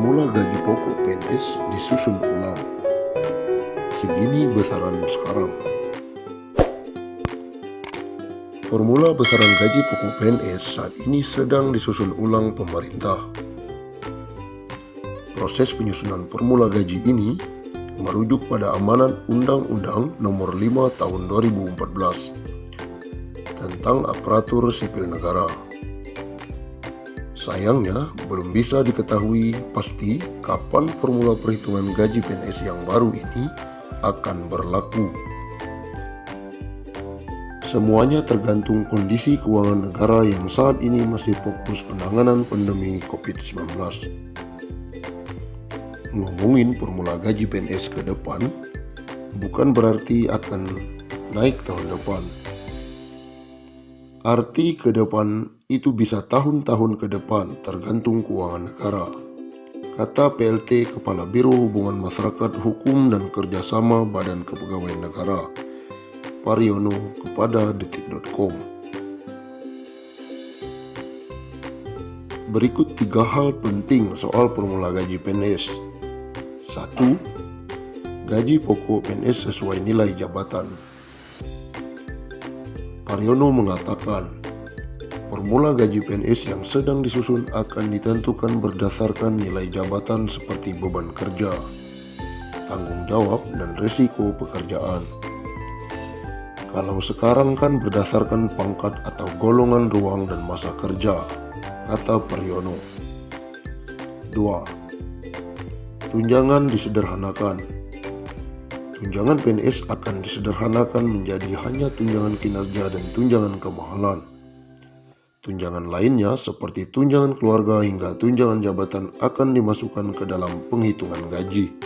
Formula gaji pokok PNS disusun ulang. Segini besaran sekarang. Formula besaran gaji pokok PNS saat ini sedang disusun ulang pemerintah. Proses penyusunan formula gaji ini merujuk pada amanat Undang-Undang Nomor 5 Tahun 2014 tentang aparatur sipil negara. Sayangnya, belum bisa diketahui pasti kapan formula perhitungan gaji PNS yang baru ini akan berlaku. Semuanya tergantung kondisi keuangan negara yang saat ini masih fokus penanganan pandemi COVID-19. Ngomongin formula gaji PNS ke depan, bukan berarti akan naik tahun depan. Arti ke depan itu bisa tahun-tahun ke depan tergantung keuangan negara, kata PLT Kepala Biro Hubungan Masyarakat Hukum dan Kerjasama Badan Kepegawaian Negara, Pariono, kepada detik.com. Berikut 3 hal penting soal formula gaji PNS. 1. Gaji pokok PNS sesuai nilai jabatan. Pariono mengatakan, formula gaji PNS yang sedang disusun akan ditentukan berdasarkan nilai jabatan seperti beban kerja, tanggung jawab, dan risiko pekerjaan. Kalau sekarang kan berdasarkan pangkat atau golongan ruang dan masa kerja, kata Pariono. 2. Tunjangan disederhanakan. Tunjangan PNS akan disederhanakan menjadi hanya tunjangan kinerja dan tunjangan kemahalan. Tunjangan lainnya seperti tunjangan keluarga hingga tunjangan jabatan akan dimasukkan ke dalam penghitungan gaji.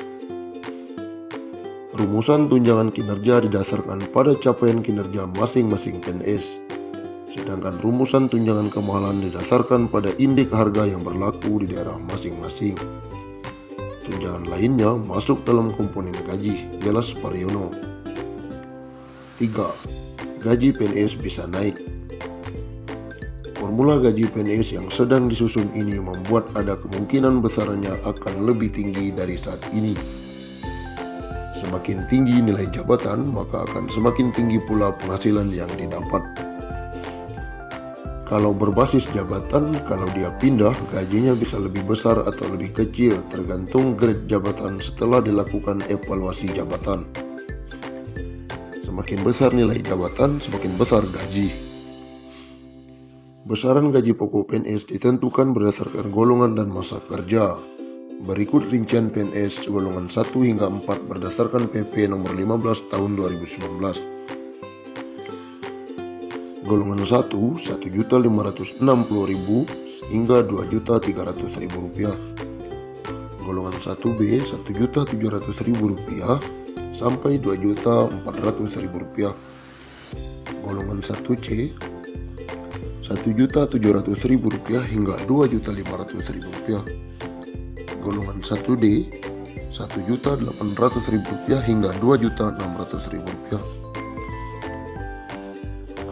Rumusan tunjangan kinerja didasarkan pada capaian kinerja masing-masing PNS, sedangkan rumusan tunjangan kemahalan didasarkan pada indeks harga yang berlaku di daerah masing-masing. Tunjangan lainnya masuk dalam komponen gaji, jelas Pariono. 3. Gaji PNS bisa naik. Formula gaji PNS yang sedang disusun ini membuat ada kemungkinan besarnya akan lebih tinggi dari saat ini. Semakin tinggi nilai jabatan, maka akan semakin tinggi pula penghasilan yang didapat. Kalau berbasis jabatan, kalau dia pindah, gajinya bisa lebih besar atau lebih kecil tergantung grade jabatan setelah dilakukan evaluasi jabatan. Semakin besar nilai jabatan, semakin besar gaji. Besaran gaji pokok PNS ditentukan berdasarkan golongan dan masa kerja. Berikut rincian PNS golongan 1 hingga 4 berdasarkan PP nomor 15 tahun 2019. Golongan 1, Rp1.560.000 hingga Rp2.300.000. Golongan 1B, Rp1.700.000 sampai Rp2.400.000. Golongan 1C, Rp1.700.000 hingga Rp2.500.000. Golongan 1D, Rp1.800.000 hingga Rp2.600.000.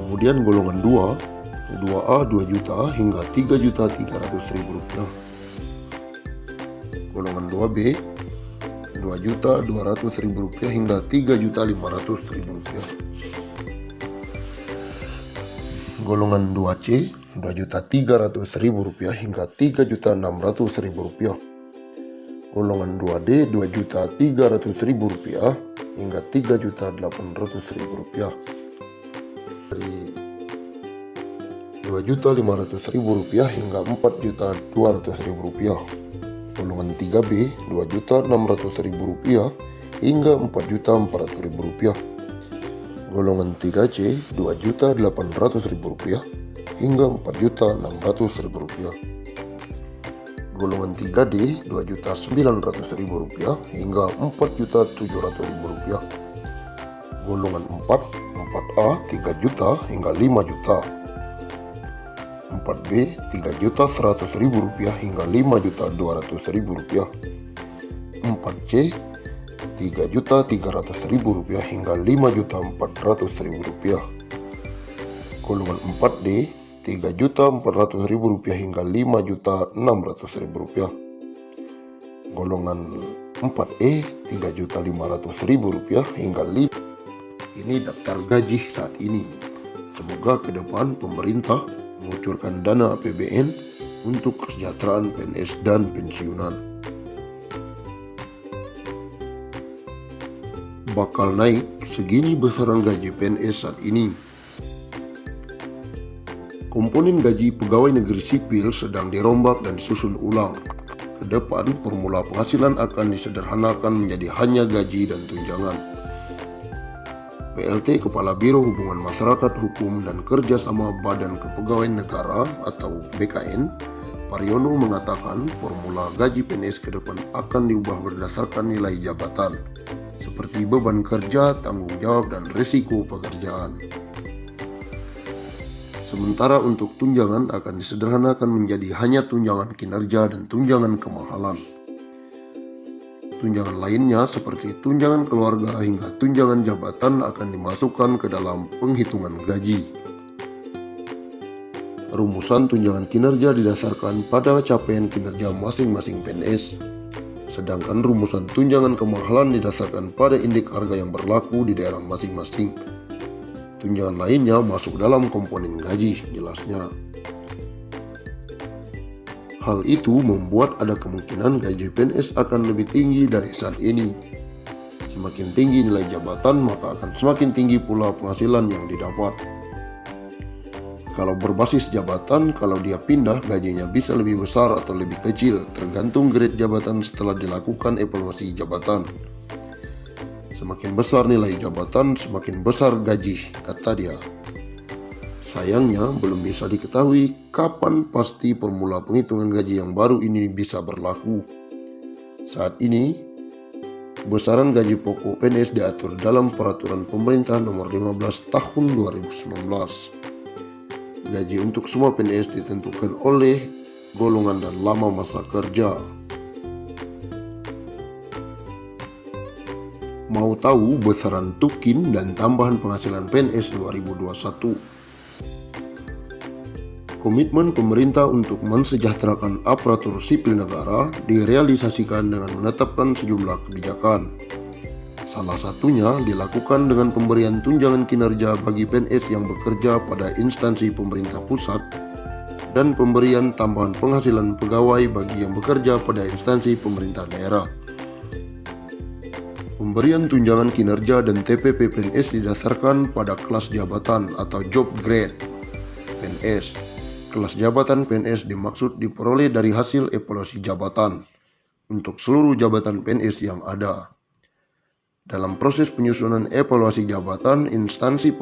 Kemudian golongan 2, 2A 2 juta hingga Rp3.300.000. Golongan 2B, Rp2.200.000 hingga Rp3.500.000. Golongan 2C, Rp2.300.000 hingga Rp3.600.000. Golongan 2D, Rp2.300.000 hingga Rp3.800.000. Dari Rp2.500.000 hingga Rp4.200.000. Golongan 3B, Rp2.600.000 hingga Rp4.400.000. Golongan 3C, Rp2.800.000 hingga Rp4.600.000. Golongan 3D, Rp2.900.000 hingga Rp4.700.000. Golongan 4, 4A 3 juta hingga 5 juta. 4B Rp3.100.000 hingga Rp5.200.000. 4C Rp3.300.000 hingga Rp5.400.000. Golongan 4D Rp3.400.000 hingga Rp5.600.000. golongan 4E Rp3.500.000 hingga 5. Ini daftar gaji saat ini. Semoga ke depan pemerintah mengucurkan dana APBN untuk kesejahteraan PNS dan pensiunan. Bakal naik segini besaran gaji PNS saat ini. Komponen gaji pegawai negeri sipil sedang dirombak dan disusun ulang. Ke depan, formula penghasilan akan disederhanakan menjadi hanya gaji dan tunjangan. PLT Kepala Biro Hubungan Masyarakat Hukum dan Kerjasama Badan Kepegawaian Negara atau BKN, Pariono mengatakan formula gaji PNS ke depan akan diubah berdasarkan nilai jabatan, seperti beban kerja, tanggung jawab, dan risiko pekerjaan. Sementara untuk tunjangan akan disederhanakan menjadi hanya tunjangan kinerja dan tunjangan kemahalan. Tunjangan lainnya seperti tunjangan keluarga hingga tunjangan jabatan akan dimasukkan ke dalam penghitungan gaji. Rumusan tunjangan kinerja didasarkan pada capaian kinerja masing-masing PNS, sedangkan rumusan tunjangan kemahalan didasarkan pada indeks harga yang berlaku di daerah masing-masing. Tunjangan lainnya masuk dalam komponen gaji, jelasnya. Hal itu membuat ada kemungkinan gaji PNS akan lebih tinggi dari saat ini. Semakin tinggi nilai jabatan, maka akan semakin tinggi pula penghasilan yang didapat. Kalau berbasis jabatan, kalau dia pindah, gajinya bisa lebih besar atau lebih kecil, tergantung grade jabatan setelah dilakukan evaluasi jabatan. Semakin besar nilai jabatan, semakin besar gaji, kata dia. Sayangnya, belum bisa diketahui kapan pasti formula penghitungan gaji yang baru ini bisa berlaku. Saat ini, besaran gaji pokok PNS diatur dalam Peraturan Pemerintah Nomor 15 Tahun 2019. Gaji untuk semua PNS ditentukan oleh golongan dan lama masa kerja. Mau tahu besaran tukin dan tambahan penghasilan PNS 2021? Komitmen pemerintah untuk mensejahterakan aparatur sipil negara direalisasikan dengan menetapkan sejumlah kebijakan. Salah satunya dilakukan dengan pemberian tunjangan kinerja bagi PNS yang bekerja pada instansi pemerintah pusat dan pemberian tambahan penghasilan pegawai bagi yang bekerja pada instansi pemerintah daerah. Pemberian tunjangan kinerja dan TPP PNS didasarkan pada kelas jabatan atau job grade PNS. Kelas jabatan PNS dimaksud diperoleh dari hasil evaluasi jabatan untuk seluruh jabatan PNS yang ada. Dalam proses penyusunan evaluasi jabatan, instansi